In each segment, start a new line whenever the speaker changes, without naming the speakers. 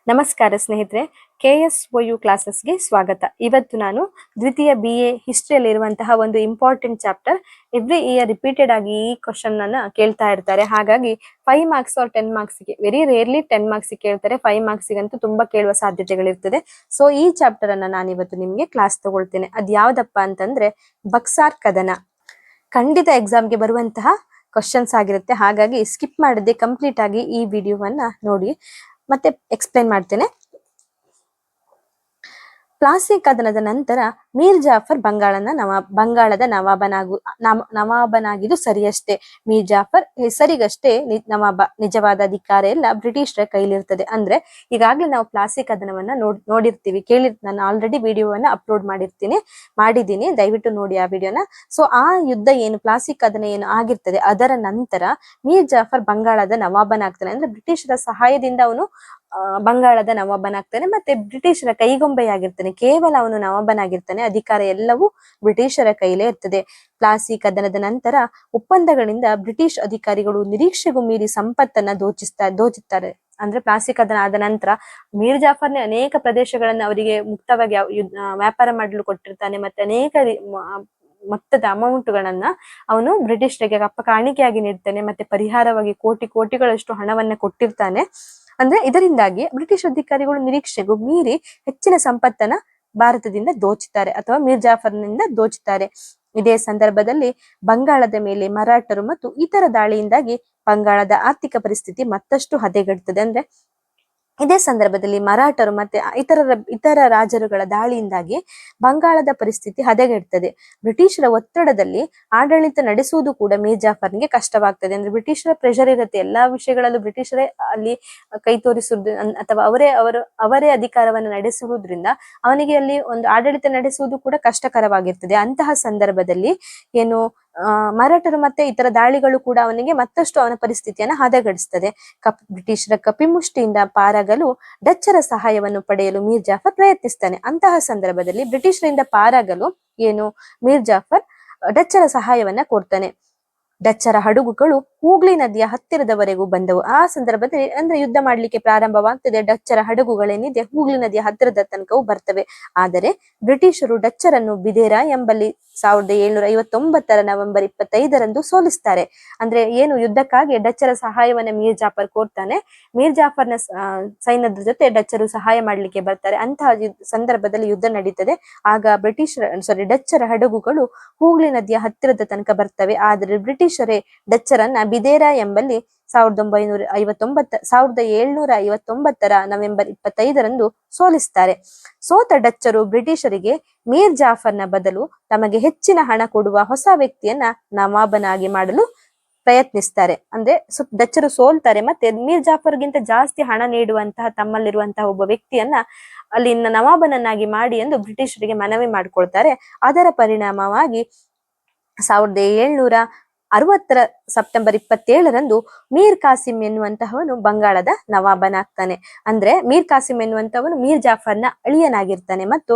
ನಮಸ್ಕಾರ ಸ್ನೇಹಿತರೆ, KSOU ಕ್ಲಾಸಸ್ಗೆ ಸ್ವಾಗತ. ಇವತ್ತು ನಾನು ದ್ವಿತೀಯ BA ಹಿಸ್ಟ್ರಿಯಲ್ಲಿರುವಂತಹ ಒಂದು important chapter. Every year repeated ಆಗಿ ಈ ಕ್ವಶನ್ ಅನ್ನ ಕೇಳ್ತಾ ಇರ್ತಾರೆ. ಹಾಗಾಗಿ 5 ಮಾರ್ಕ್ಸ್ ಆರ್ 10 ಮಾರ್ಕ್ಸ್ಗೆ, ವೆರಿ ರೇರ್ಲಿ 10 ಮಾರ್ಕ್ಸ್ ಕೇಳ್ತಾರೆ. 5 ಮಾರ್ಕ್ಸ್ಗಂತೂ ತುಂಬಾ ಕೇಳುವ ಸಾಧ್ಯತೆಗಳಿರ್ತದೆ. ಸೊ ಈ ಚಾಪ್ಟರ್ ಅನ್ನ ನಾನು ಇವತ್ತು ನಿಮ್ಗೆ ಕ್ಲಾಸ್ ತಗೊಳ್ತೇನೆ. ಅದ್ ಯಾವ್ದಪ್ಪ ಅಂತಂದ್ರೆ ಬಕ್ಸಾರ್ ಕದನ. ಖಂಡಿತ ಎಕ್ಸಾಮ್ಗೆ ಬರುವಂತಹ ಕ್ವಶನ್ಸ್ ಆಗಿರುತ್ತೆ. ಹಾಗಾಗಿ ಸ್ಕಿಪ್ ಮಾಡದೆ ಕಂಪ್ಲೀಟ್ ಆಗಿ ಈ ವಿಡಿಯೋವನ್ನ ನೋಡಿ. ಮತ್ತೆ ಎಕ್ಸ್ಪ್ಲೈನ್ ಮಾಡ್ತೇನೆ. ಪ್ಲಾಸಿ ಕದನದ ನಂತರ ಮೀರ್ ಜಾಫರ್ ಬಂಗಾಳದ ನವಾಬನಾಗಿದ್ದು ಸರಿಯಷ್ಟೇ. ಮೀರ್ ಜಾಫರ್ ಹೆಸರಿಗಷ್ಟೇ ನವಾಬ, ನಿಜವಾದ ಅಧಿಕಾರ ಎಲ್ಲ ಬ್ರಿಟಿಷರ ಕೈಲಿರ್ತದೆ. ಅಂದ್ರೆ ಈಗಾಗ್ಲೇ ನಾವು ಪ್ಲಾಸಿ ಕದನವನ್ನ ನೋಡಿರ್ತೀವಿ, ನಾನು ಆಲ್ರೆಡಿ ವಿಡಿಯೋವನ್ನ ಅಪ್ಲೋಡ್ ಮಾಡಿದ್ದೀನಿ, ದಯವಿಟ್ಟು ನೋಡಿ ಆ ವಿಡಿಯೋನ. ಸೊ ಆ ಯುದ್ಧ ಏನು, ಪ್ಲಾಸಿ ಕದನ ಏನು ಆಗಿರ್ತದೆ, ಅದರ ನಂತರ ಮೀರ್ ಜಾಫರ್ ಬಂಗಾಳದ ನವಾಬನಾಗ್ತಾನೆ. ಅಂದ್ರೆ ಬ್ರಿಟಿಷರ ಸಹಾಯದಿಂದ ಅವನು ಬಂಗಾಳದ ನವಾಬನಾಗ್ತಾನೆ, ಮತ್ತೆ ಬ್ರಿಟಿಷರ ಕೈಗೊಂಬೆಯಾಗಿರ್ತಾನೆ. ಕೇವಲ ಅವನು ನವಾಬನಾಗಿರ್ತಾನೆ, ಅಧಿಕಾರ ಎಲ್ಲವೂ ಬ್ರಿಟಿಷರ ಕೈಲೇ ಇರ್ತದೆ. ಪ್ಲಾಸಿ ಕದನದ ನಂತರ ಒಪ್ಪಂದಗಳಿಂದ ಬ್ರಿಟಿಷ್ ಅಧಿಕಾರಿಗಳು ನಿರೀಕ್ಷೆಗೂ ಮೀರಿ ಸಂಪತ್ತನ್ನ ದೋಚುತ್ತಾರೆ. ಅಂದ್ರೆ ಪ್ಲಾಸಿ ಕದನ ಆದ ನಂತರ ಮೀರ್ ಜಾಫರ್ನೇ ಅನೇಕ ಪ್ರದೇಶಗಳನ್ನ ಅವರಿಗೆ ಮುಕ್ತವಾಗಿ ವ್ಯಾಪಾರ ಮಾಡಲು ಕೊಟ್ಟಿರ್ತಾನೆ. ಮತ್ತೆ ಅನೇಕ ಮೊತ್ತದ ಅಮೌಂಟ್ಗಳನ್ನ ಅವನು ಬ್ರಿಟಿಷರಿಗೆ ಕಾಣಿಕೆಯಾಗಿ ನೀಡ್ತಾನೆ. ಮತ್ತೆ ಪರಿಹಾರವಾಗಿ ಕೋಟಿಗಳಷ್ಟು ಹಣವನ್ನ ಕೊಟ್ಟಿರ್ತಾನೆ. ಅಂದ್ರೆ ಇದರಿಂದಾಗಿ ಬ್ರಿಟಿಷ್ ಅಧಿಕಾರಿಗಳು ನಿರೀಕ್ಷೆಗೂ ಮೀರಿ ಹೆಚ್ಚಿನ ಸಂಪತ್ತನ್ನ ಭಾರತದಿಂದ ದೋಚುತ್ತಾರೆ, ಅಥವಾ ಮೀರ್ ಜಾಫರ್ನಿಂದ ದೋಚುತ್ತಾರೆ. ಇದೇ ಸಂದರ್ಭದಲ್ಲಿ ಬಂಗಾಳದ ಮೇಲೆ ಮರಾಠರು ಮತ್ತು ಇತರ ದಾಳಿಯಿಂದಾಗಿ ಬಂಗಾಳದ ಆರ್ಥಿಕ ಪರಿಸ್ಥಿತಿ ಮತ್ತಷ್ಟು ಹದಗೆಡುತ್ತದೆ. ಅಂದ್ರೆ ಇದೇ ಸಂದರ್ಭದಲ್ಲಿ ಮರಾಠರು ಮತ್ತೆ ಇತರ ರಾಜರುಗಳ ದಾಳಿಯಿಂದಾಗಿ ಬಂಗಾಳದ ಪರಿಸ್ಥಿತಿ ಹದಗೆಡುತ್ತದೆ. ಬ್ರಿಟಿಷರ ಒತ್ತಡದಲ್ಲಿ ಆಡಳಿತ ನಡೆಸುವುದು ಕೂಡ ಮೀರ್ ಜಾಫರ್ಗೆ ಕಷ್ಟವಾಗ್ತದೆ. ಅಂದ್ರೆ ಬ್ರಿಟಿಷರ ಪ್ರೆಷರ್ ಇರುತ್ತೆ, ಎಲ್ಲಾ ವಿಷಯಗಳಲ್ಲೂ ಬ್ರಿಟಿಷರೇ ಅಲ್ಲಿ ಕೈ ತೋರಿಸುವುದು ಅಥವಾ ಅವರೇ ಅಧಿಕಾರವನ್ನು ನಡೆಸುವುದರಿಂದ ಅವನಿಗೆ ಅಲ್ಲಿ ಒಂದು ಆಡಳಿತ ನಡೆಸುವುದು ಕೂಡ ಕಷ್ಟಕರವಾಗಿರ್ತದೆ. ಅಂತಹ ಸಂದರ್ಭದಲ್ಲಿ ಏನು ಮರಾಠರು ಮತ್ತೆ ಇತರ ದಾಳಿಗಳು ಕೂಡ ಅವನಿಗೆ ಮತ್ತಷ್ಟು ಅವನ ಪರಿಸ್ಥಿತಿಯನ್ನ ಹದಗೆಡಿಸ್ತದೆ. ಬ್ರಿಟಿಷರ ಕಪಿಮುಷ್ಟಿಯಿಂದ ಪಾರಾಗಲು ಡಚ್ಚರ ಸಹಾಯವನ್ನು ಪಡೆಯಲು ಮೀರ್ ಜಾಫರ್ ಪ್ರಯತ್ನಿಸ್ತಾನೆ. ಅಂತಹ ಸಂದರ್ಭದಲ್ಲಿ ಬ್ರಿಟಿಷರಿಂದ ಪಾರಾಗಲು ಮೀರ್ ಜಾಫರ್ ಡಚ್ಚರ ಸಹಾಯವನ್ನ ಕೋರ್ತಾನೆ. ಡಚ್ಚರ ಹಡಗುಗಳು ಹೂಗ್ಲಿ ನದಿಯ ಹತ್ತಿರದವರೆಗೂ ಬಂದವು. ಆ ಸಂದರ್ಭದಲ್ಲಿ ಅಂದ್ರೆ ಯುದ್ಧ ಮಾಡ್ಲಿಕ್ಕೆ ಪ್ರಾರಂಭವಾಗ್ತದೆ. ಡಚ್ಚರ ಹಡಗುಗಳೇನಿದೆ ಹೂಗ್ಲಿ ನದಿಯ ಹತ್ತಿರದ ತನಕವೂ ಬರ್ತವೆ. ಆದರೆ ಬ್ರಿಟಿಷರು ಡಚ್ಚರನ್ನು ಬಿದೇರಾ ಎಂಬಲ್ಲಿ 1759 ನವೆಂಬರ್ 25 ಸೋಲಿಸ್ತಾರೆ. ಅಂದ್ರೆ ಯುದ್ಧಕ್ಕಾಗಿ ಡಚ್ಚರ ಸಹಾಯವನ್ನ ಮೀರ್ ಜಾಫರ್ ಕೋರ್ತಾನೆ. ಮೀರ್ ಜಾಫರ್ನ ಸೈನ್ಯದ ಜೊತೆ ಡಚ್ಚರು ಸಹಾಯ ಮಾಡ್ಲಿಕ್ಕೆ ಬರ್ತಾರೆ. ಅಂತಹ ಸಂದರ್ಭದಲ್ಲಿ ಯುದ್ಧ ನಡೀತದೆ. ಆಗ ಡಚ್ಚರ ಹಡಗುಗಳು ಹೂಗ್ಲಿ ನದಿಯ ಹತ್ತಿರದ ತನಕ ಬರ್ತವೆ. ಆದರೆ ಬ್ರಿಟಿಷರೇ ಡಚ್ಚರನ್ನ ಬಿದೇರಾ ಎಂಬಲ್ಲಿ 1759 ನವೆಂಬರ್ 25 ಸೋಲಿಸ್ತಾರೆ. ಸೋತ ಡಚ್ಚರು ಬ್ರಿಟಿಷರಿಗೆ ಮೀರ್ ಜಾಫರ್ನ ಬದಲು ತಮಗೆ ಹೆಚ್ಚಿನ ಹಣ ಕೊಡುವ ಹೊಸ ವ್ಯಕ್ತಿಯನ್ನ ನವಾಬನಾಗಿ ಮಾಡಲು ಪ್ರಯತ್ನಿಸ್ತಾರೆ. ಅಂದ್ರೆ ಡಚ್ಚರು ಸೋಲ್ತಾರೆ, ಮತ್ತೆ ಮೀರ್ ಜಾಫರ್ಗಿಂತ ಜಾಸ್ತಿ ಹಣ ನೀಡುವಂತಹ ತಮ್ಮಲ್ಲಿರುವಂತಹ ಒಬ್ಬ ವ್ಯಕ್ತಿಯನ್ನ ಅಲ್ಲಿ ನವಾಬನನ್ನಾಗಿ ಮಾಡಿ ಎಂದು ಬ್ರಿಟಿಷರಿಗೆ ಮನವಿ ಮಾಡಿಕೊಳ್ತಾರೆ. ಅದರ ಪರಿಣಾಮವಾಗಿ 1760 ಸೆಪ್ಟೆಂಬರ್ 27 ಮೀರ್ ಕಾಸಿಂ ಎನ್ನುವಂತಹವನು ಬಂಗಾಳದ ನವಾಬನಾಗ್ತಾನೆ. ಅಂದ್ರೆ ಮೀರ್ ಕಾಸಿಂ ಎನ್ನುವಂತವನು ಮೀರ್ ಜಾಫರ್ನ ಅಳಿಯನಾಗಿರ್ತಾನೆ ಮತ್ತು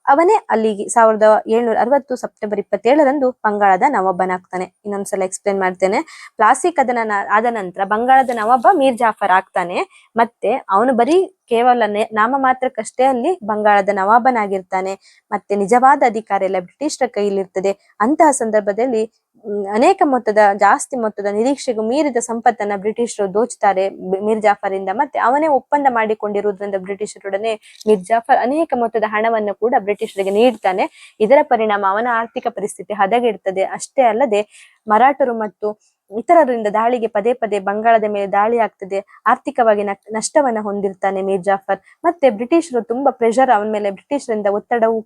ಅವನೇ ಅಲ್ಲಿಗೆ 1760 ಸೆಪ್ಟೆಂಬರ್ 27 ಬಂಗಾಳದ ನವಾಬನಾಗ್ತಾನೆ. ಇನ್ನೊಂದ್ಸಲ ಎಕ್ಸ್ಪ್ಲೇನ್ ಮಾಡ್ತೇನೆ. ಪ್ಲಾಸಿ ಕದನ ಆದ ನಂತರ ಬಂಗಾಳದ ನವಾಬ ಮೀರ್ ಜಾಫರ್ ಆಗ್ತಾನೆ. ಮತ್ತೆ ಅವನು ಬರೀ ಕೇವಲ ನಾಮ ಮಾತ್ರಕ್ಕಷ್ಟೇ ಅಲ್ಲಿ ಬಂಗಾಳದ ನವಾಬನಾಗಿರ್ತಾನೆ. ಮತ್ತೆ ನಿಜವಾದ ಅಧಿಕಾರ ಎಲ್ಲ ಬ್ರಿಟಿಷರ ಕೈಲಿರ್ತದೆ. ಅಂತಹ ಸಂದರ್ಭದಲ್ಲಿ ಜಾಸ್ತಿ ಮೊತ್ತದ ನಿರೀಕ್ಷೆಗೂ ಮೀರಿದ ಸಂಪತ್ತನ್ನ ಬ್ರಿಟಿಷರು ದೋಚ್ತಾರೆ ಮೀರ್ ಜಾಫರ್ ಇಂದ. ಮತ್ತೆ ಅವನೇ ಒಪ್ಪಂದ ಮಾಡಿಕೊಂಡಿರುವುದರಿಂದ ಬ್ರಿಟಿಷರೊಡನೆ ಮೀರ್ ಜಾಫರ್ ಅನೇಕ ಮೊತ್ತದ ಹಣವನ್ನು ಕೂಡ ಬ್ರಿಟಿಷರಿಗೆ ನೀಡ್ತಾನೆ. ಇದರ ಪರಿಣಾಮ ಅವನ ಆರ್ಥಿಕ ಪರಿಸ್ಥಿತಿ ಹದಗೆಡುತ್ತದೆ. ಅಷ್ಟೇ ಅಲ್ಲದೆ ಮರಾಠರು ಮತ್ತು ಇತರರಿಂದ ದಾಳಿಗೆ ಪದೇ ಬಂಗಾಳದ ಮೇಲೆ ದಾಳಿ ಆಗ್ತದೆ. ಆರ್ಥಿಕವಾಗಿ ನಷ್ಟವನ್ನ ಹೊಂದಿರ್ತಾನೆ ಮೀರ್ ಜಾಫರ್. ಮತ್ತೆ ಬ್ರಿಟಿಷರು ತುಂಬಾ ಪ್ರೆಷರ್ ಅವನ ಮೇಲೆ, ಬ್ರಿಟಿಷರಿಂದ ಒತ್ತಡವು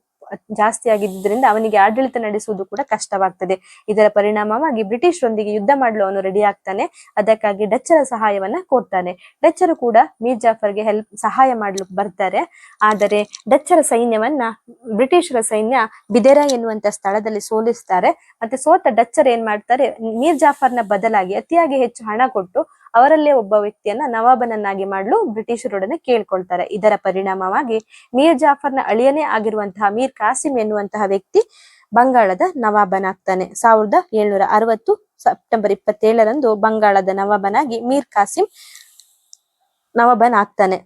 ಜಾಸ್ತಿ ಆಗಿದ್ದರಿಂದ ಅವನಿಗೆ ಆಡಳಿತ ನಡೆಸುವುದು ಕೂಡ ಕಷ್ಟವಾಗ್ತದೆ. ಇದರ ಪರಿಣಾಮವಾಗಿ ಬ್ರಿಟಿಷರೊಂದಿಗೆ ಯುದ್ಧ ಮಾಡಲು ಅವನು ರೆಡಿ ಆಗ್ತಾನೆ. ಅದಕ್ಕಾಗಿ ಡಚ್ಚರ ಸಹಾಯವನ್ನ ಕೋರ್ತಾನೆ. ಡಚ್ಚರು ಕೂಡ ಮೀರ್ ಜಾಫರ್ಗೆ ಸಹಾಯ ಮಾಡಲು ಬರ್ತಾರೆ. ಆದರೆ ಡಚ್ಚರ ಸೈನ್ಯವನ್ನ ಬ್ರಿಟಿಷರ ಸೈನ್ಯ ಬಿದೇರಾ ಎನ್ನುವಂತ ಸ್ಥಳದಲ್ಲಿ ಸೋಲಿಸ್ತಾರೆ. ಮತ್ತೆ ಸೋತ ಡಚ್ಚರ್ ಏನ್ ಮಾಡ್ತಾರೆ, ಮೀರ್ ಜಾಫರ್ನ ಬದಲಾಗಿ ಅತಿಯಾಗಿ ಹೆಚ್ಚು ಹಣ ಕೊಟ್ಟು ಅವರಲ್ಲೇ ಒಬ್ಬ ವ್ಯಕ್ತಿಯನ್ನ ನವಾಬನನ್ನಾಗಿ ಮಾಡಲು ಬ್ರಿಟಿಷರೊಡನೆ ಕೇಳ್ಕೊಳ್ತಾರೆ. ಇದರ ಪರಿಣಾಮವಾಗಿ ಮೀರ್ ಜಾಫರ್ನ ಅಳಿಯನೇ ಆಗಿರುವಂತಹ ಮೀರ್ ಕಾಸಿಂ ಎನ್ನುವಂತಹ ವ್ಯಕ್ತಿ ಬಂಗಾಳದ ನವಾಬನಾಗ್ತಾನೆ. 1760 ಸೆಪ್ಟೆಂಬರ್ 27 ಬಂಗಾಳದ ನವಾಬನಾಗಿ ಮೀರ್ ಕಾಸಿಂ ನವಾಬನಾಗ್ತಾನೆ.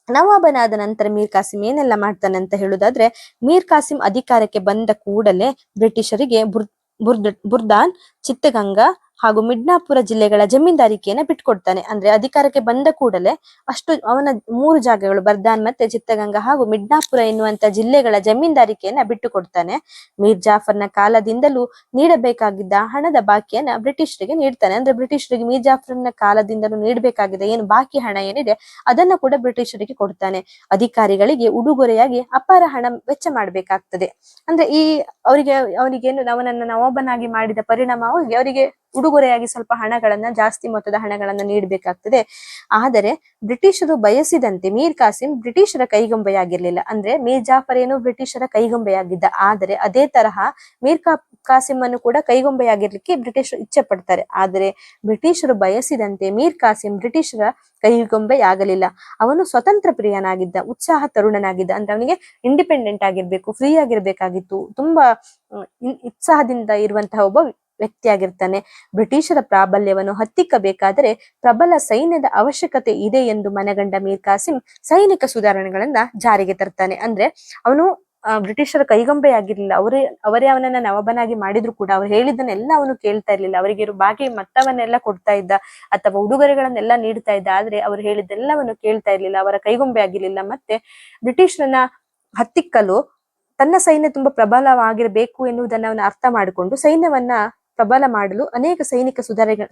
ನವಾಬನಾದ ನಂತರ ಮೀರ್ ಕಾಸಿಂ ಏನೆಲ್ಲ ಮಾಡ್ತಾನೆ ಅಂತ ಹೇಳುದಾದ್ರೆ, ಮೀರ್ ಕಾಸಿಂ ಅಧಿಕಾರಕ್ಕೆ ಬಂದ ಕೂಡಲೇ ಬ್ರಿಟಿಷರಿಗೆ ಬುರ್ದಾನ್, ಚಿತ್ತಗಂಗಾ ಹಾಗೂ ಮಿಡ್ನಾಪುರ ಜಿಲ್ಲೆಗಳ ಜಮೀನ್ದಾರಿಕೆಯನ್ನ ಬಿಟ್ಕೊಡ್ತಾನೆ. ಅಂದ್ರೆ ಅಧಿಕಾರಕ್ಕೆ ಬಂದ ಕೂಡಲೇ ಅಷ್ಟು ಅವನ 3 ಜಾಗಗಳು ಬರ್ದಾನ್ ಮತ್ತೆ ಚಿತ್ತಗಂಗಾ ಹಾಗೂ ಮಿಡ್ನಾಪುರ ಎನ್ನುವಂತ ಜಿಲ್ಲೆಗಳ ಜಮೀನ್ದಾರಿಕೆಯನ್ನ ಬಿಟ್ಟು ಕೊಡ್ತಾನೆ. ಮೀರ್ ಜಾಫರ್ನ ಕಾಲದಿಂದಲೂ ನೀಡಬೇಕಾಗಿದ್ದ ಹಣದ ಬಾಕಿಯನ್ನ ಬ್ರಿಟಿಷರಿಗೆ ನೀಡ್ತಾನೆ. ಅಂದ್ರೆ ಬ್ರಿಟಿಷರಿಗೆ ಮೀರ್ ಜಾಫರ್ನ ಕಾಲದಿಂದಲೂ ನೀಡಬೇಕಾಗಿದ್ದ ಏನು ಬಾಕಿ ಹಣ ಏನಿದೆ ಅದನ್ನ ಕೂಡ ಬ್ರಿಟಿಷರಿಗೆ ಕೊಡ್ತಾನೆ. ಅಧಿಕಾರಿಗಳಿಗೆ ಉಡುಗೊರೆಯಾಗಿ ಅಪಾರ ಹಣ ವೆಚ್ಚ ಮಾಡಬೇಕಾಗ್ತದೆ. ಅಂದ್ರೆ ಅವನಿಗೇನು ಅವನನ್ನ ನವಾಬನಾಗಿ ಮಾಡಿದ ಪರಿಣಾಮವಾಗಿ ಅವರಿಗೆ ಉಡುಗೊರೆಯಾಗಿ ಸ್ವಲ್ಪ ಹಣಗಳನ್ನ, ಜಾಸ್ತಿ ಮೊತ್ತದ ಹಣಗಳನ್ನ ನೀಡಬೇಕಾಗ್ತದೆ. ಆದರೆ ಬ್ರಿಟಿಷರು ಬಯಸಿದಂತೆ ಮೀರ್ ಕಾಸಿಂ ಬ್ರಿಟಿಷರ ಕೈಗೊಂಬೆಯಾಗಿರ್ಲಿಲ್ಲ. ಅಂದ್ರೆ ಮೀರ್ ಜಾಫರ್ ಏನು ಬ್ರಿಟಿಷರ ಕೈಗೊಂಬೆಯಾಗಿದ್ದ, ಆದರೆ ಅದೇ ತರಹ ಕಾಸಿಂ ಅನ್ನು ಕೂಡ ಕೈಗೊಂಬೆಯಾಗಿರ್ಲಿಕ್ಕೆ ಬ್ರಿಟಿಷರು ಇಚ್ಛೆ ಪಡ್ತಾರೆ. ಆದರೆ ಬ್ರಿಟಿಷರು ಬಯಸಿದಂತೆ ಮೀರ್ ಕಾಸಿಂ ಬ್ರಿಟಿಷರ ಕೈಗೊಂಬೆಯಾಗಲಿಲ್ಲ. ಅವನು ಸ್ವತಂತ್ರ ಪ್ರಿಯನಾಗಿದ್ದ, ಉತ್ಸಾಹ ತರುಣನಾಗಿದ್ದ. ಅಂದ್ರೆ ಅವನಿಗೆ ಇಂಡಿಪೆಂಡೆಂಟ್ ಆಗಿರ್ಬೇಕು, ಫ್ರೀ ಆಗಿರ್ಬೇಕಾಗಿತ್ತು. ತುಂಬಾ ಉತ್ಸಾಹದಿಂದ ಇರುವಂತಹ ಒಬ್ಬ ವ್ಯಕ್ತಿಯಾಗಿರ್ತಾನೆ. ಬ್ರಿಟಿಷರ ಪ್ರಾಬಲ್ಯವನ್ನು ಹತ್ತಿಕ್ಕಬೇಕಾದರೆ ಪ್ರಬಲ ಸೈನ್ಯದ ಅವಶ್ಯಕತೆ ಇದೆ ಎಂದು ಮನಗಂಡ ಮೀರ್ ಕಾಸಿಂ ಸೈನಿಕ ಸುಧಾರಣೆಗಳನ್ನ ಜಾರಿಗೆ ತರ್ತಾನೆ. ಅಂದ್ರೆ ಅವನು ಬ್ರಿಟಿಷರ ಕೈಗೊಂಬೆಯಾಗಿರ್ಲಿಲ್ಲ. ಅವರೇ ಅವನನ್ನ ನವಾಬನಾಗಿ ಮಾಡಿದ್ರು ಕೂಡ ಅವ್ರು ಹೇಳಿದ್ದನ್ನೆಲ್ಲ ಅವನು ಕೇಳ್ತಾ ಇರ್ಲಿಲ್ಲ. ಅವರಿಗೆ ಬಾಕಿ ಮೊತ್ತವನ್ನೆಲ್ಲ ಕೊಡ್ತಾ ಇದ್ದ ಅಥವಾ ಉಡುಗೊರೆಗಳನ್ನೆಲ್ಲ ನೀಡ್ತಾ ಇದ್ದ. ಆದ್ರೆ ಅವ್ರು ಹೇಳಿದ್ದೆಲ್ಲವನ್ನು ಕೇಳ್ತಾ ಇರ್ಲಿಲ್ಲ, ಅವರ ಕೈಗೊಂಬೆ ಆಗಿರ್ಲಿಲ್ಲ. ಮತ್ತೆ ಬ್ರಿಟಿಷರನ್ನ ಹತ್ತಿಕ್ಕಲು ತನ್ನ ಸೈನ್ಯ ತುಂಬಾ ಪ್ರಬಲವಾಗಿರಬೇಕು ಎನ್ನುವುದನ್ನ ಅವನು ಅರ್ಥ ಮಾಡಿಕೊಂಡು ಸೈನ್ಯವನ್ನ ಪ್ರಬಲ ಮಾಡಲು ಅನೇಕ ಸೈನಿಕ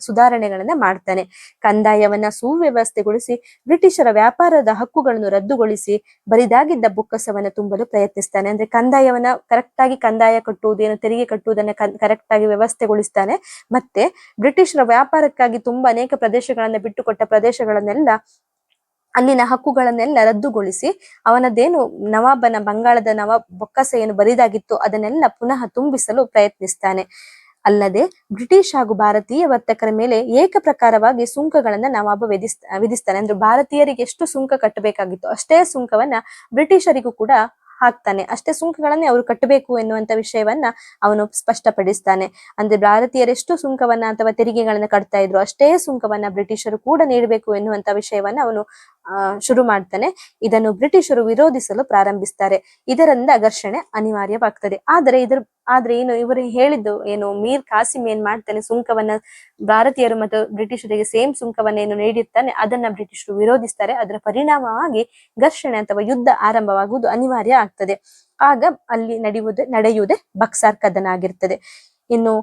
ಸುಧಾರಣೆಗಳನ್ನ ಮಾಡ್ತಾನೆ. ಕಂದಾಯವನ್ನ ಸುವ್ಯವಸ್ಥೆಗೊಳಿಸಿ ಬ್ರಿಟಿಷರ ವ್ಯಾಪಾರದ ಹಕ್ಕುಗಳನ್ನು ರದ್ದುಗೊಳಿಸಿ ಬರಿದಾಗಿದ್ದ ಬೊಕ್ಕಸವನ್ನ ತುಂಬಲು ಪ್ರಯತ್ನಿಸ್ತಾನೆ. ಅಂದ್ರೆ ಕಂದಾಯವನ್ನ ಕರೆಕ್ಟ್ ಆಗಿ ಕಂದಾಯ ಕಟ್ಟುವುದೇನು, ತೆರಿಗೆ ಕಟ್ಟುವುದನ್ನ ಕರೆಕ್ಟ್ ಆಗಿ ವ್ಯವಸ್ಥೆಗೊಳಿಸ್ತಾನೆ. ಮತ್ತೆ ಬ್ರಿಟಿಷರ ವ್ಯಾಪಾರಕ್ಕಾಗಿ ತುಂಬಾ ಅನೇಕ ಪ್ರದೇಶಗಳನ್ನ ಬಿಟ್ಟುಕೊಟ್ಟ ಪ್ರದೇಶಗಳನ್ನೆಲ್ಲ, ಅಲ್ಲಿನ ಹಕ್ಕುಗಳನ್ನೆಲ್ಲ ರದ್ದುಗೊಳಿಸಿ ಅವನದೇನು ನವಾಬನ ಬಂಗಾಳದ ಬೊಕ್ಕಸ ಏನು ಬರಿದಾಗಿತ್ತು ಅದನ್ನೆಲ್ಲ ಪುನಃ ತುಂಬಿಸಲು ಪ್ರಯತ್ನಿಸ್ತಾನೆ. ಅಲ್ಲದೆ ಬ್ರಿಟಿಷ್ ಹಾಗೂ ಭಾರತೀಯ ವರ್ತಕರ ಮೇಲೆ ಏಕಪ್ರಕಾರವಾಗಿ ಸುಂಕಗಳನ್ನ ನವಾಬ ವಿಧಿಸ್ತಾನೆ. ಅಂದ್ರೆ ಭಾರತೀಯರಿಗೆ ಎಷ್ಟು ಸುಂಕ ಕಟ್ಟಬೇಕಾಗಿತ್ತು ಅಷ್ಟೇ ಸುಂಕವನ್ನ ಬ್ರಿಟಿಷರಿಗೂ ಕೂಡ ಹಾಕ್ತಾನೆ. ಅಷ್ಟೇ ಸುಂಕಗಳನ್ನೇ ಅವರು ಕಟ್ಟಬೇಕು ಎನ್ನುವಂತ ವಿಷಯವನ್ನ ಅವನು ಸ್ಪಷ್ಟಪಡಿಸ್ತಾನೆ. ಅಂದ್ರೆ ಭಾರತೀಯರೆಷ್ಟು ಸುಂಕವನ್ನ ಅಥವಾ ತೆರಿಗೆಗಳನ್ನ ಕಟ್ತಾ ಇದ್ರು ಅಷ್ಟೇ ಸುಂಕವನ್ನ ಬ್ರಿಟಿಷರು ಕೂಡ ನೀಡಬೇಕು ಎನ್ನುವಂತ ವಿಷಯವನ್ನ ಅವನು ಶುರು ಮಾಡ್ತಾನೆ. ಇದನ್ನು ಬ್ರಿಟಿಷರು ವಿರೋಧಿಸಲು ಪ್ರಾರಂಭಿಸ್ತಾರೆ. ಇದರಿಂದ ಘರ್ಷಣೆ ಅನಿವಾರ್ಯವಾಗ್ತದೆ. ಆದ್ರೆ ಏನು ಇವರು ಹೇಳಿದ್ದು ಏನು, ಮೀರ್ ಕಾಸಿಂ ಏನ್ ಮಾಡ್ತಾನೆ, ಸುಂಕವನ್ನ ಭಾರತೀಯರು ಮತ್ತು ಬ್ರಿಟಿಷರಿಗೆ ಸೇಮ್ ಸುಂಕವನ್ನ ಏನು ನೀಡಿರ್ತಾನೆ ಅದನ್ನ ಬ್ರಿಟಿಷರು ವಿರೋಧಿಸ್ತಾರೆ. ಅದರ ಪರಿಣಾಮವಾಗಿ ಘರ್ಷಣೆ ಅಥವಾ ಯುದ್ಧ ಆರಂಭವಾಗುವುದು ಅನಿವಾರ್ಯ ಆಗ್ತದೆ. ಆಗ ಅಲ್ಲಿ ನಡೆಯುವುದೇ ಬಕ್ಸಾರ್ ಕದನ ಆಗಿರ್ತದೆ. ಇನ್ನು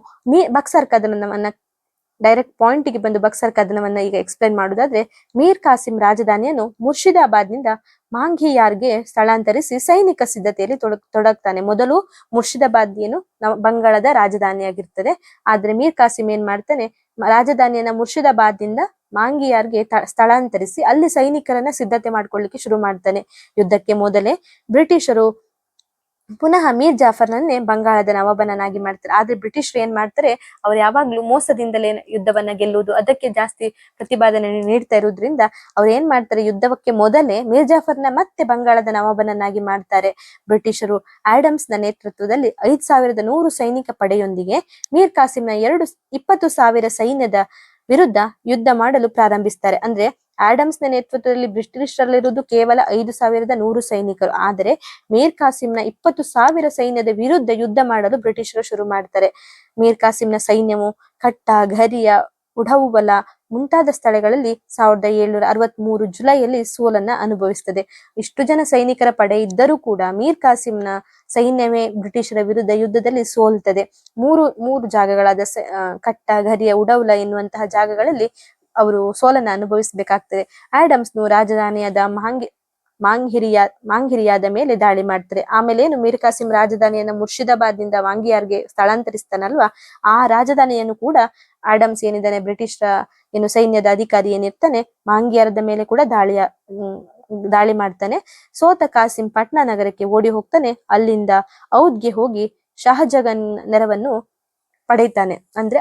ಬಕ್ಸಾರ್ ಕದನವನ್ನ ಡೈರೆಕ್ಟ್ ಪಾಯಿಂಟ್ ಗೆ ಬಂದು ಬಕ್ಸರ್ ಕದನವನ್ನ ಈಗ ಎಕ್ಸ್ಪ್ಲೈನ್ ಮಾಡುದಾದ್ರೆ, ಮೀರ್ ಕಾಸಿಂ ರಾಜಧಾನಿಯನ್ನು ಮುರ್ಷಿದಾಬಾದ್ನಿಂದ ಮಾಂಘಿಯಾರ್ಗೆ ಸ್ಥಳಾಂತರಿಸಿ ಸೈನಿಕ ಸಿದ್ಧತೆಯಲ್ಲಿ ತೊಡಗ್ತಾನೆ. ಮೊದಲು ಮುರ್ಷಿದಾಬಾದ್ ಏನು ಬಂಗಾಳದ ರಾಜಧಾನಿಯಾಗಿರ್ತದೆ. ಆದ್ರೆ ಮೀರ್ ಕಾಸಿಂ ಏನ್ ಮಾಡ್ತಾನೆ, ರಾಜಧಾನಿಯನ್ನ ಮುರ್ಷಿದಾಬಾದ್ನಿಂದ ಮಾಂಘಿಯಾರ್ಗೆ ಸ್ಥಳಾಂತರಿಸಿ ಅಲ್ಲಿ ಸೈನಿಕರನ್ನ ಸಿದ್ಧತೆ ಮಾಡ್ಕೊಳ್ಳಿಕ್ಕೆ ಶುರು ಮಾಡ್ತಾನೆ. ಯುದ್ಧಕ್ಕೆ ಮೊದಲೇ ಬ್ರಿಟಿಷರು ಪುನಃ ಮೀರ್ ಜಾಫರ್ನನ್ನೇ ಬಂಗಾಳದ ನವಾಬನನ್ನಾಗಿ ಮಾಡ್ತಾರೆ. ಆದ್ರೆ ಬ್ರಿಟಿಷರು ಏನ್ ಮಾಡ್ತಾರೆ, ಅವ್ರು ಯಾವಾಗ್ಲೂ ಮೋಸದಿಂದಲೇ ಯುದ್ಧವನ್ನ ಗೆಲ್ಲುವುದು, ಅದಕ್ಕೆ ಜಾಸ್ತಿ ಪ್ರತಿಪಾದನೆ ನೀಡ್ತಾ ಇರುವುದರಿಂದ ಅವ್ರು ಏನ್ ಮಾಡ್ತಾರೆ, ಯುದ್ಧಕ್ಕೆ ಮೊದಲೇ ಮೀರ್ ಜಾಫರ್ನ ಮತ್ತೆ ಬಂಗಾಳದ ನವಾಬನನ್ನಾಗಿ ಮಾಡ್ತಾರೆ. ಬ್ರಿಟಿಷರು ಆಡಮ್ಸ್ ನ ನೇತೃತ್ವದಲ್ಲಿ 5100 ಸೈನಿಕ ಪಡೆಯೊಂದಿಗೆ ಮೀರ್ ಕಾಸಿಂನ 20,000 ಸೈನ್ಯದ ವಿರುದ್ಧ ಯುದ್ಧ ಮಾಡಲು ಪ್ರಾರಂಭಿಸ್ತಾರೆ. ಅಂದ್ರೆ ಆಡಮ್ಸ್ ನ ನೇತೃತ್ವದಲ್ಲಿ ಬ್ರಿಟಿಷರಲ್ಲಿರುವುದು ಕೇವಲ 5100 ಸೈನಿಕರು. ಆದರೆ ಮೀರ್ ಕಾಸಿಂನ 20,000 ಸೈನ್ಯದ ವಿರುದ್ಧ ಯುದ್ಧ ಮಾಡಲು ಬ್ರಿಟಿಷರು ಶುರು ಮಾಡ್ತಾರೆ. ಮೀರ್ ಕಾಸಿಂನ ಸೈನ್ಯವು ಕಟ್ಟ, ಘರಿಯ, ಉಢವುಬಲ ಮುಂತಾದ ಸ್ಥಳಗಳಲ್ಲಿ 1763 ಜುಲೈಯಲ್ಲಿ ಸೋಲನ್ನ ಅನುಭವಿಸುತ್ತದೆ. ಇಷ್ಟು ಜನ ಸೈನಿಕರ ಪಡೆ ಇದ್ದರೂ ಕೂಡ ಮೀರ್ ಕಾಸಿಂನ ಸೈನ್ಯವೇ ಬ್ರಿಟಿಷರ ವಿರುದ್ಧ ಯುದ್ಧದಲ್ಲಿ ಸೋಲ್ತದೆ. ಮೂರು ಜಾಗಗಳಾದ ಕಟ್ಟ, ಘರಿಯ, ಉಡೌಲ ಎನ್ನುವಂತಹ ಜಾಗಗಳಲ್ಲಿ ಅವರು ಸೋಲನ್ನ ಅನುಭವಿಸಬೇಕಾಗ್ತದೆ. ಆಡಮ್ಸ್ನು ರಾಜಧಾನಿಯಾದ ಮಾಂಘಿರಿಯಾದ ಮೇಲೆ ದಾಳಿ ಮಾಡ್ತಾರೆ. ಆಮೇಲೆ ಏನು ಮೀರ್ ಕಾಸಿಂ ರಾಜಧಾನಿಯನ್ನ ಮುರ್ಷಿದಾಬಾದ್ನಿಂದ ಮಾಂಘಿಯಾರ್ಗೆ ಸ್ಥಳಾಂತರಿಸ್ತಾನಲ್ವಾ, ಆ ರಾಜಧಾನಿಯನ್ನು ಕೂಡ ಆಡಮ್ಸ್ ಏನಿದ್ದಾನೆ ಬ್ರಿಟಿಷರ ಏನು ಸೈನ್ಯದ ಅಧಿಕಾರಿ ಏನಿರ್ತಾನೆ ಮಾಂಘಿಯಾರದ ಮೇಲೆ ಕೂಡ ದಾಳಿ ಮಾಡ್ತಾನೆ. ಸೋತ ಕಾಸಿಂ ಪಟ್ನಾ ನಗರಕ್ಕೆ ಓಡಿ ಹೋಗ್ತಾನೆ. ಅಲ್ಲಿಂದ ಔದ್ಗೆ ಹೋಗಿ ಶಹಜಗನ್ ನೆರವನ್ನು ಪಡೀತಾನೆ. ಅಂದ್ರೆ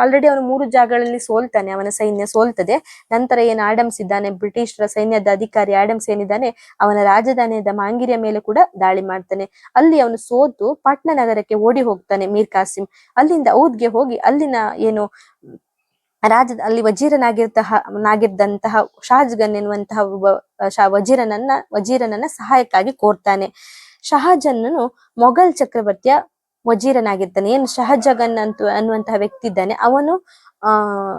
ಆಲ್ರೆಡಿ ಅವನು 3 ಜಾಗಗಳಲ್ಲಿ ಸೋಲ್ತಾನೆ, ಅವನ ಸೈನ್ಯ ಸೋಲ್ತದೆ. ನಂತರ ಏನು ಆಡಮ್ಸ್ ಇದ್ದಾನೆ, ಬ್ರಿಟಿಷರ ಸೈನ್ಯದ ಅಧಿಕಾರಿ ಆಡಮ್ಸ್ ಏನಿದ್ದಾನೆ, ಅವನ ರಾಜಧಾನಿಯಾದ ಮಾಂಗಿರಿಯ ಮೇಲೆ ಕೂಡ ದಾಳಿ ಮಾಡ್ತಾನೆ. ಅಲ್ಲಿ ಅವನು ಸೋತು ಪಾಟ್ನಾ ನಗರಕ್ಕೆ ಓಡಿ ಹೋಗ್ತಾನೆ ಮೀರ್ ಕಾಸಿಂ. ಅಲ್ಲಿಂದ ಔದ್ಗೆ ಹೋಗಿ ಅಲ್ಲಿನ ಏನು ಅಲ್ಲಿ ನಾಗಿದ್ದಂತಹ ಶಹಜಗನ್ ಎನ್ನುವಂತಹ ವಜೀರನನ್ನ ಸಹಾಯಕ್ಕಾಗಿ ಕೋರ್ತಾನೆ. ಶಹಜಾನನು ಮೊಘಲ್ ಚಕ್ರವರ್ತಿಯ ವಜೀರನಾಗಿರ್ತಾನೆ. ಏನು ಶಹಜಗನ್ ಅನ್ನುವಂತಹ ವ್ಯಕ್ತಿ ಇದ್ದಾನೆ, ಅವನು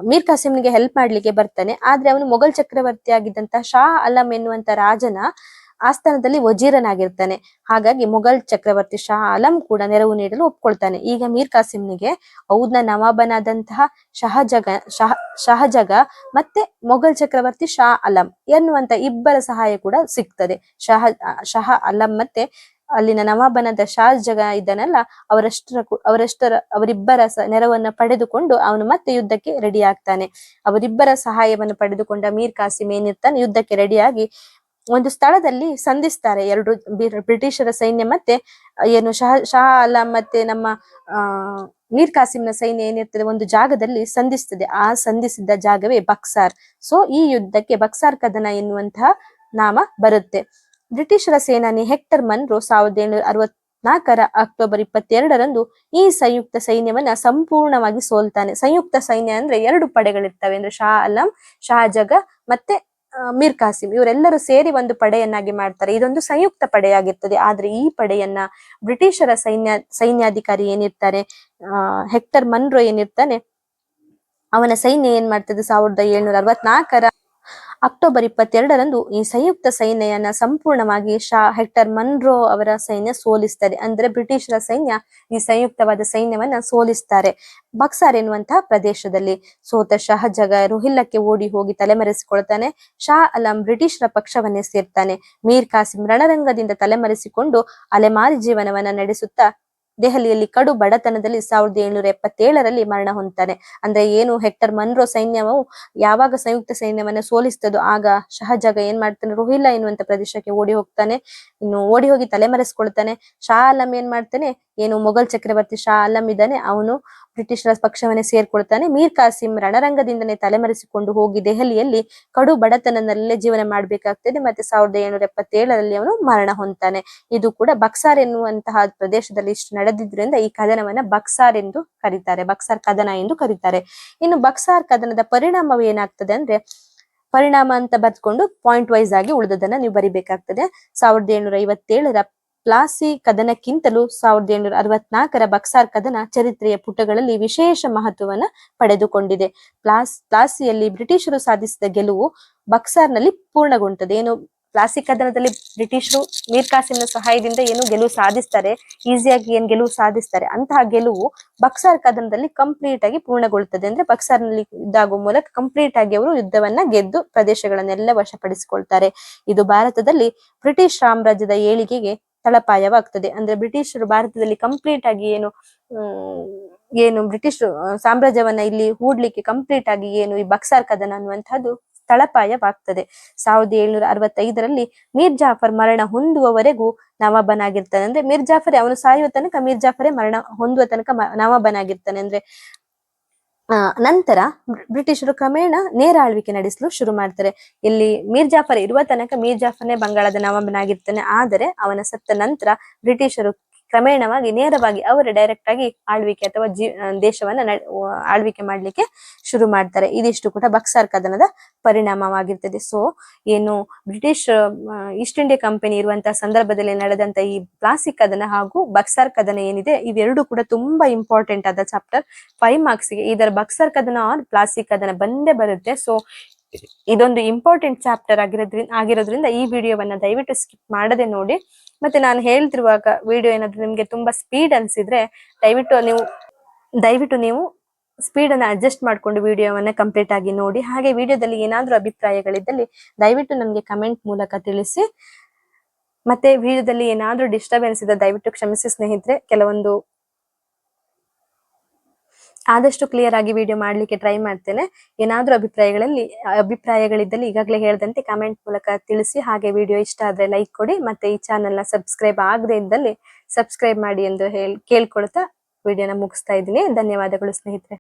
ಮೀರ್ ಕಾಸಿಂಗೆ ಹೆಲ್ಪ್ ಮಾಡ್ಲಿಕ್ಕೆ ಬರ್ತಾನೆ. ಆದ್ರೆ ಅವನು ಮೊಘಲ್ ಚಕ್ರವರ್ತಿ ಆಗಿದ್ದಂತಹ ಶಾ ಆಲಂ ಎನ್ನುವಂತ ರಾಜನ ಆಸ್ಥಾನದಲ್ಲಿ ವಜೀರನಾಗಿರ್ತಾನೆ. ಹಾಗಾಗಿ ಮೊಘಲ್ ಚಕ್ರವರ್ತಿ ಶಾ ಆಲಂ ಕೂಡ ನೆರವು ನೀಡಲು ಒಪ್ಕೊಳ್ತಾನೆ. ಈಗ ಮೀರ್ ಕಾಸಿಂನಿಗೆ ಔದ್ನ ನವಾಬನಾದಂತಹ ಶಹಜಗ ಮತ್ತೆ ಮೊಘಲ್ ಚಕ್ರವರ್ತಿ ಶಾ ಆಲಂ ಎನ್ನುವಂತ ಇಬ್ಬರ ಸಹಾಯ ಕೂಡ ಸಿಗ್ತದೆ. ಶಹ ಆಲಂ ಮತ್ತೆ ಅಲ್ಲಿನ ನವಾಬನಾದ ಶಹಜಗ ಇದ್ದಾನಲ್ಲ, ಅವರಿಬ್ಬರ ನೆರವನ್ನ ಪಡೆದುಕೊಂಡು ಅವನು ಮತ್ತೆ ಯುದ್ಧಕ್ಕೆ ರೆಡಿ ಆಗ್ತಾನೆ. ಅವರಿಬ್ಬರ ಸಹಾಯವನ್ನು ಪಡೆದುಕೊಂಡ ಮೀರ್ ಕಾಸಿಂ ಏನಿರ್ತಾನೆ ಯುದ್ಧಕ್ಕೆ ರೆಡಿಯಾಗಿ ಒಂದು ಸ್ಥಳದಲ್ಲಿ ಸಂಧಿಸ್ತಾರೆ. ಎರಡು ಬ್ರಿಟಿಷರ ಸೈನ್ಯ ಮತ್ತೆ ಏನು ಶಾ ಆಲಂ ಮತ್ತೆ ನಮ್ಮ ಮೀರ್ ಕಾಸಿಂನ ಸೈನ್ಯ ಏನಿರ್ತದೆ ಒಂದು ಜಾಗದಲ್ಲಿ ಸಂಧಿಸ್ತದೆ. ಆ ಸಂಧಿಸಿದ ಜಾಗವೇ ಬಕ್ಸಾರ್. ಸೊ ಈ ಯುದ್ಧಕ್ಕೆ ಬಕ್ಸಾರ್ ಕದನ ಎನ್ನುವಂತಹ ನಾಮ ಬರುತ್ತೆ. ಬ್ರಿಟಿಷರ ಸೇನಾನಿ ಹೆಕ್ಟರ್ ಮನ್ರೋ 1764 ಅಕ್ಟೋಬರ್ 22ರಂದು ಈ ಸಂಯುಕ್ತ ಸೈನ್ಯವನ್ನ ಸಂಪೂರ್ಣವಾಗಿ ಸೋಲ್ತಾನೆ. ಸಂಯುಕ್ತ ಸೈನ್ಯ ಅಂದ್ರೆ ಎರಡು ಪಡೆಗಳಿರ್ತವೆ, ಅಂದ್ರೆ ಶಾ ಆಲಂ, ಶಹಜಗ ಮತ್ತೆ ಮೀರ್ ಕಾಸಿಂ ಇವರೆಲ್ಲರೂ ಸೇರಿ ಒಂದು ಪಡೆಯನ್ನಾಗಿ ಮಾಡ್ತಾರೆ. ಇದೊಂದು ಸಂಯುಕ್ತ ಪಡೆಯಾಗಿರ್ತದೆ. ಆದ್ರೆ ಈ ಪಡೆಯನ್ನ ಬ್ರಿಟಿಷರ ಸೈನ್ಯಾಧಿಕಾರಿ ಏನಿರ್ತಾರೆ ಹೆಕ್ಟರ್ ಮನ್ರೋ ಏನಿರ್ತಾನೆ, ಅವನ ಸೈನ್ಯ ಏನ್ ಮಾಡ್ತದೆ 1764 ಅಕ್ಟೋಬರ್ 22ರಂದು ಈ ಸಂಯುಕ್ತ ಸೈನ್ಯನ ಸಂಪೂರ್ಣವಾಗಿ ಹೆಕ್ಟರ್ ಮನ್ರೋ ಅವರ ಸೈನ್ಯ ಸೋಲಿಸ್ತಾರೆ. ಅಂದ್ರೆ ಬ್ರಿಟಿಷರ ಸೈನ್ಯ ಈ ಸಂಯುಕ್ತವಾದ ಸೈನ್ಯವನ್ನ ಸೋಲಿಸ್ತಾರೆ. ಬಕ್ಸಾರ್ ಎನ್ನುವಂತಹ ಪ್ರದೇಶದಲ್ಲಿ ಸೋತ ಶಹಜಗ ರೋಹಿಲ್ಲಕ್ಕೆ ಓಡಿ ಹೋಗಿ ತಲೆಮರೆಸಿಕೊಳ್ತಾನೆ. ಶಾ ಆಲಂ ಬ್ರಿಟಿಷರ ಪಕ್ಷವನ್ನೇ ಸೇರ್ತಾನೆ. ಮೀರ್ ಕಾಸಿಂ ರಣರಂಗದಿಂದ ತಲೆಮರೆಸಿಕೊಂಡು ಅಲೆಮಾರಿ ಜೀವನವನ್ನ ನಡೆಸುತ್ತಾ ದೆಹಲಿಯಲ್ಲಿ ಕಡು ಬಡತನದಲ್ಲಿ 1777ರಲ್ಲಿ ಮರಣ ಹೊಂದ್ತಾನೆ. ಅಂದ್ರೆ ಏನು ಹೆಕ್ಟರ್ ಮನ್ರೋ ಸೈನ್ಯವು ಯಾವಾಗ ಸಂಯುಕ್ತ ಸೈನ್ಯವನ್ನ ಸೋಲಿಸ್ತದೋ ಆಗ ಶಹಜಗ ಏನ್ ಮಾಡ್ತಾನೆ, ರೋಹಿಲ್ಲ ಎನ್ನುವಂತ ಪ್ರದೇಶಕ್ಕೆ ಓಡಿ ಹೋಗ್ತಾನೆ. ಇನ್ನು ಓಡಿ ಹೋಗಿ ತಲೆಮರೆಸ್ಕೊಳ್ತಾನೆ. ಶಾ ಆಲಂ ಏನ್ ಮಾಡ್ತಾನೆ, ಏನು ಮೊಘಲ್ ಚಕ್ರವರ್ತಿ ಶಾ ಆಲಂ ಇದ್ದಾನೆ ಅವನು ಬ್ರಿಟಿಷರ ಪಕ್ಷವನ್ನೇ ಸೇರ್ಕೊಳ್ತಾನೆ. ಮೀರ್ ಕಾಸಿಂ ರಣರಂಗದಿಂದನೇ ತಲೆಮರೆಸಿಕೊಂಡು ಹೋಗಿ ದೆಹಲಿಯಲ್ಲಿ ಕಡು ಬಡತನದಲ್ಲೇ ಜೀವನ ಮಾಡ್ಬೇಕಾಗ್ತದೆ. ಮತ್ತೆ 1777ರಲ್ಲಿ ಅವನು ಮರಣ ಹೊಂದ್ತಾನೆ. ಇದು ಕೂಡ ಬಕ್ಸಾರ್ ಎನ್ನುವಂತಹ ಪ್ರದೇಶದಲ್ಲಿ ಇಷ್ಟು ನಡೆದಿದ್ರಿಂದ ಈ ಕದನವನ್ನ ಬಕ್ಸಾರ್ ಎಂದು ಕರೀತಾರೆ, ಬಕ್ಸಾರ್ ಕದನ ಎಂದು ಕರೀತಾರೆ. ಇನ್ನು ಬಕ್ಸಾರ್ ಕದನದ ಪರಿಣಾಮ ಏನಾಗ್ತದೆ ಅಂದ್ರೆ, ಪರಿಣಾಮ ಅಂತ ಬರ್ಕೊಂಡು ಪಾಯಿಂಟ್ ವೈಸ್ ಆಗಿ ಉಳಿದದನ್ನ ನೀವು ಬರಿಬೇಕಾಗ್ತದೆ. 1757ರ ಪ್ಲಾಸಿ ಕದನಕ್ಕಿಂತಲೂ 1764ರ ಬಕ್ಸಾರ್ ಕದನ ಚರಿತ್ರೆಯ ಪುಟಗಳಲ್ಲಿ ವಿಶೇಷ ಮಹತ್ವವನ್ನ ಪಡೆದುಕೊಂಡಿದೆ. ಪ್ಲಾಸಿಯಲ್ಲಿ ಬ್ರಿಟಿಷರು ಸಾಧಿಸಿದ ಗೆಲುವು ಬಕ್ಸಾರ್ನಲ್ಲಿ ಪೂರ್ಣಗೊಂಡது. ಏನು ಪ್ಲಾಸಿ ಕದನದಲ್ಲಿ ಬ್ರಿಟಿಷರು ಮೀರ್ ಕಾಸಿಂನ ಸಹಾಯದಿಂದ ಏನು ಗೆಲುವು ಸಾಧಿಸ್ತಾರೆ, ಈಸಿಯಾಗಿ ಏನ್ ಗೆಲುವು ಸಾಧಿಸ್ತಾರೆ, ಅಂತಹ ಗೆಲುವು ಬಕ್ಸಾರ್ ಕದನದಲ್ಲಿ ಕಂಪ್ಲೀಟ್ ಆಗಿ ಪೂರ್ಣಗೊಳ್ಳುತ್ತದೆ. ಅಂದ್ರೆ ಬಕ್ಸಾರ್ನಲ್ಲಿ ಇದಾಗುವ ಮೂಲಕ ಕಂಪ್ಲೀಟ್ ಆಗಿ ಅವರು ಯುದ್ಧವನ್ನ ಗೆದ್ದು ಪ್ರದೇಶಗಳನ್ನೆಲ್ಲ ವಶಪಡಿಸಿಕೊಳ್ತಾರೆ. ಇದು ಭಾರತದಲ್ಲಿ ಬ್ರಿಟಿಷ್ ಸಾಮ್ರಾಜ್ಯದ ಏಳಿಗೆಗೆ ತಳಪಾಯವಾಗ್ತದೆ. ಅಂದ್ರೆ ಬ್ರಿಟಿಷರು ಭಾರತದಲ್ಲಿ ಕಂಪ್ಲೀಟ್ ಆಗಿ ಏನು ಬ್ರಿಟಿಷ್ ಸಾಮ್ರಾಜ್ಯವನ್ನ ಇಲ್ಲಿ ಹೂಡ್ಲಿಕ್ಕೆ ಕಂಪ್ಲೀಟ್ ಆಗಿ ಏನು ಈ ಬಕ್ಸಾರ್ ಕದನ ಅನ್ನುವಂಥದ್ದು ತಳಪಾಯವಾಗ್ತದೆ. 1765ರಲ್ಲಿ ಮೀರ್ ಜಾಫರ್ ಮರಣ ಹೊಂದುವವರೆಗೂ ನವಾಬನಾಗಿರ್ತಾನೆ. ಅಂದ್ರೆ ಮೀರ್ ಜಾಫರ್ ಅವನು ಸಾಯುವ ತನಕ ಮೀರ್ ಜಾಫರೇ ಮರಣ ಹೊಂದುವ ತನಕ ನವಾಬನಾಗಿರ್ತಾನೆ. ಅಂದ್ರೆ ನಂತರ ಬ್ರಿಟಿಷರು ಕ್ರಮೇಣ ನೇರ ಆಳ್ವಿಕೆ ನಡೆಸಲು ಶುರು ಮಾಡ್ತಾರೆ. ಇಲ್ಲಿ ಮೀರ್ ಜಾಫರ್ ಇರುವ ತನಕ ಮೀರ್ ಜಾಫರ್ನೇ ಬಂಗಾಳದ ನವಾಬನಾಗಿರ್ತಾನೆ. ಆದರೆ ಅವನ ಸತ್ತ ನಂತರ ಬ್ರಿಟಿಷರು ಕ್ರಮೇಣವಾಗಿ ನೇರವಾಗಿ ಅವರೇ ಡೈರೆಕ್ಟ್ ಆಗಿ ಆಳ್ವಿಕೆ ಅಥವಾ ದೇಶವನ್ನ ಆಳ್ವಿಕೆ ಮಾಡ್ಲಿಕ್ಕೆ ಶುರು ಮಾಡ್ತಾರೆ. ಇದಿಷ್ಟು ಕೂಡ ಬಕ್ಸಾರ್ ಕದನದ ಪರಿಣಾಮವಾಗಿರ್ತದೆ. ಸೊ ಏನು ಬ್ರಿಟಿಷ್ ಈಸ್ಟ್ ಇಂಡಿಯಾ ಕಂಪನಿ ಇರುವಂತಹ ಸಂದರ್ಭದಲ್ಲಿ ನಡೆದಂತ ಈ ಪ್ಲಾಸಿ ಕದನ ಹಾಗೂ ಬಕ್ಸಾರ್ ಕದನ ಏನಿದೆ, ಇವೆರಡು ಕೂಡ ತುಂಬಾ ಇಂಪಾರ್ಟೆಂಟ್ ಆದ ಚಾಪ್ಟರ್. 5 ಮಾರ್ಕ್ಸ್ಗೆ ಇದರ ಬಕ್ಸಾರ್ ಕದನ ಆರ್ ಪ್ಲಾಸಿ ಕದನ ಬಂದೇ ಬರುತ್ತೆ. ಸೊ ಇದೊಂದು ಇಂಪಾರ್ಟೆಂಟ್ ಚಾಪ್ಟರ್ ಆಗಿರೋದ್ರಿಂದ ಈ ವಿಡಿಯೋವನ್ನ ದಯವಿಟ್ಟು ಸ್ಕಿಪ್ ಮಾಡದೆ ನೋಡಿ. ಮತ್ತೆ ನಾನು ಹೇಳ್ತಿರುವಾಗ ವಿಡಿಯೋ ಏನಾದ್ರು ನಿಮ್ಗೆ ತುಂಬಾ ಸ್ಪೀಡ್ ಅನ್ಸಿದ್ರೆ ದಯವಿಟ್ಟು ನೀವು ಸ್ಪೀಡ್ ಅನ್ನ ಅಡ್ಜಸ್ಟ್ ಮಾಡ್ಕೊಂಡು ವಿಡಿಯೋವನ್ನ ಕಂಪ್ಲೀಟ್ ಆಗಿ ನೋಡಿ. ಹಾಗೆ ವಿಡಿಯೋದಲ್ಲಿ ಏನಾದ್ರೂ ಅಭಿಪ್ರಾಯಗಳಿದ್ದಲ್ಲಿ ದಯವಿಟ್ಟು ನನಗೆ ಕಮೆಂಟ್ ಮೂಲಕ ತಿಳಿಸಿ. ಮತ್ತೆ ವಿಡಿಯೋದಲ್ಲಿ ಏನಾದ್ರೂ ಡಿಸ್ಟರ್ಬೆನ್ಸ್ ಇದೆ ದಯವಿಟ್ಟು ಕ್ಷಮಿಸಿ ಸ್ನೇಹಿತರೆ. ಕೆಲವೊಂದು ಆದಷ್ಟು ಕ್ಲಿಯರ್ ಆಗಿ ವಿಡಿಯೋ ಮಾಡ್ಲಿಕ್ಕೆ ಟ್ರೈ ಮಾಡ್ತೇನೆ. ಏನಾದ್ರೂ ಅಭಿಪ್ರಾಯಗಳಿದ್ದಲ್ಲಿ ಈಗಾಗಲೇ ಹೇಳ್ದಂತೆ ಕಮೆಂಟ್ ಮೂಲಕ ತಿಳಿಸಿ. ಹಾಗೆ ವಿಡಿಯೋ ಇಷ್ಟ ಆದ್ರೆ ಲೈಕ್ ಕೊಡಿ. ಮತ್ತೆ ಈ ಚಾನೆಲ್ನ ಸಬ್ಸ್ಕ್ರೈಬ್ ಆಗದೆ ಇದ್ದಲ್ಲಿ ಸಬ್ಸ್ಕ್ರೈಬ್ ಮಾಡಿ ಎಂದು ಕೇಳ್ಕೊಳ್ತಾ ವಿಡಿಯೋನ ಮುಗಿಸ್ತಾ ಇದ್ದೀನಿ. ಧನ್ಯವಾದಗಳು ಸ್ನೇಹಿತರೆ.